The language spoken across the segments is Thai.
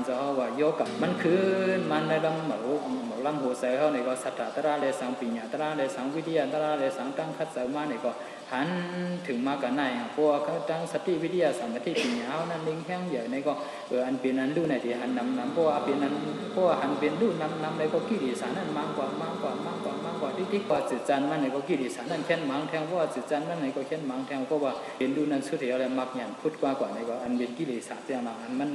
จะว่าโยกับมันคืนมันในลำเหมาลำหัวใส่เขาในก็สัตตะระเลสังปิญญาตระเลสังวิทยาตระเลสังตั้งคัดเสมาในก็หันถึงมากันในพวกเขาตั้งสติวิทยาสมาธิปิญญานั้นลิงแข้งใหญ่ในก็อันเป็นนั้นดูในที่หันนำพวกเป็นนั้นพวกหันเป็นดูนำในก็กิเลสนั้นมากกว่าที่กว่าจิตจันมันในก็กิเลสนั้นแค่มังแทงว่าจิตจันมันในก็แค่มังแทงเพราะว่าเป็นดูนั้นสุดเดียวอะไรมักหยันพุทธกว่าในก็อันเป็นกิเลสเสียงอันมัน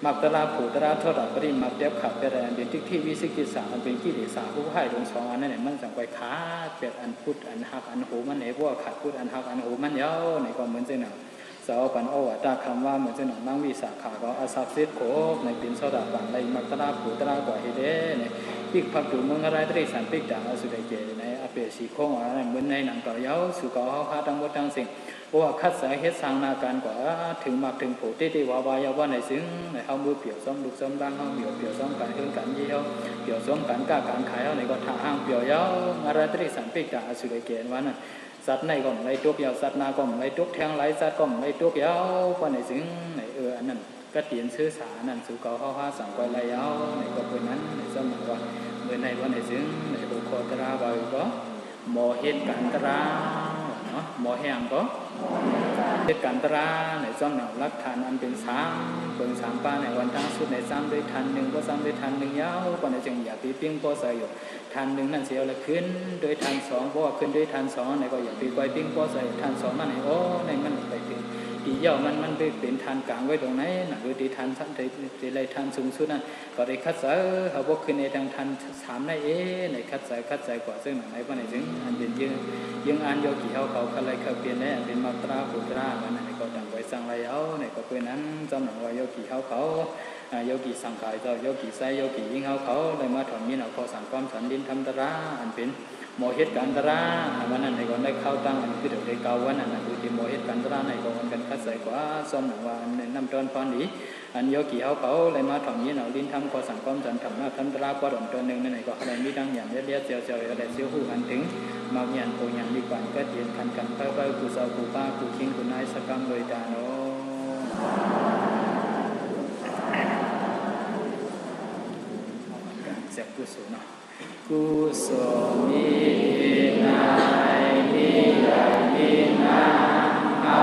มักตระผูตระทอดปริมักเดียบขับเป็นอันเป็นที่วิสิกิสาอันเป็นกิเลสผู้ให้ลงสองอันนั้นเนี่ยมันสั่งไปขาเป็นอันพุทธอันหักอันโหมันไหนพวกขัดพุทธอันหักอันโหมันเยอะในก็เหมือนเจ้าหน้าสาวปันโอวัตคำว่าเหมือนเจ้าหน้านั่งวิสาขาก็อาศัพท์เสดโขในเป็นโซดาบันในมักตระผูตระกว่าเฮเดในปิกพักดูเมืองอะไรตรีสันปิกด่างสุดเจในอเปสีโค้งอะไรเหมือนในหนังเก่าเยาสุกเขาพาทั้งหมดทั้งสิ่งว่าคัดสายเฮ็ดสร้างนาการกว่าถึงมากถึงโผล่ที่ว่าวายว่าในซึ้งในเขามือเปี่ยวซ้อมลูกซ้อมร่างเขาเปี่ยวซ้อมการเคลื่อนการยี่เขาเปี่ยวซ้อมการก้าการขายเขาในก็ท่าห้างเปี่ยวเยาอะไรตรีสันปิกด่างสุดเจนวันนั้นสัตว์ในก็ไม่ตุกเยาสัตว์นาก็ไม่ตุกแทงไหลสัตว์ก็ไม่ตุกเยาว่าในซึ้งในอันนั้นก็เตียนซื้อสานั่นสุกเขาพาสั่งไปไหลเยาในก็เป็นนั้นในสมัยว่าเมื่อในวันในซึ้งในบุคคลตราบอยก็โมเหตุการตราโมแห่งก็เหตุการตราในซ่อนหนักรักทานอันเป็นสามเบิ่งสามป้าในวันทั้งสุดในซ้ำด้วยทันหนึ่งก็ซ้ำด้วยทันหนึ่งยาวกว่าในจังอยากปีปิ้งก็ใส่อยู่ทันหนึ่งนั่นเสียแล้วขึ้นด้วยทันสองเพราะว่าขึ้นด้วยทันสองในก็อยากปีไกวปิ้งก็ใส่ทันสองนั่นในโอ้ในมันไปถึงที่เย่ามันไปเป็นทันกลางไว้ตรงไหนหนักด้วยที่ทันสั้นที่ไรทันสูงสุดนั่นก็ได้คัดเสอเขาบอกขึ้นในทางทันสามในในคัดเสกว่าซึ่งในวันไหนซึ่งอันเป็นยังอันโยกี่เขาอะไรเขาเปลี่ยนได้อันเป็นมาตราปุตราวันไหนก็ต่างไว้สั่งไรเอาในก็เป็นนั้นจำหนังว่าโยกี่เขาโยกี่สังขารเจ้าโยกี่ไซโยกี่ยิ่งเขาเลยมาถอนมีหนักพอสั่งความสันดินทำตราอันเป็นโมเหตุการตราวันนั้นในก็ได้เข้าตั้งอันคือเด็กเก่าวันนั้นดูที่โมเหตุการตราในก็มันเป็นคัดใส่กว่าซ้อมหนังว่าในน้ำตอนพอนี้อันโยกี่เขาเลยมาถอนมีหนักดินทำพอสั่งความสันทำหน้าทำตราก็ดอนตัวหนึ่งในก็อะไรมีดังอย่างเลี้ยเจียวอะไรเสี้ยวหูอันถึงมาเงียนโพยันดีกว่าก็เตียนคันกันไปกูเศร้ากูป้ากูคิงกูนายสกัมโดยตาโนเสียงกุศลกุศลมีนายมีใหญ่มีนางเอา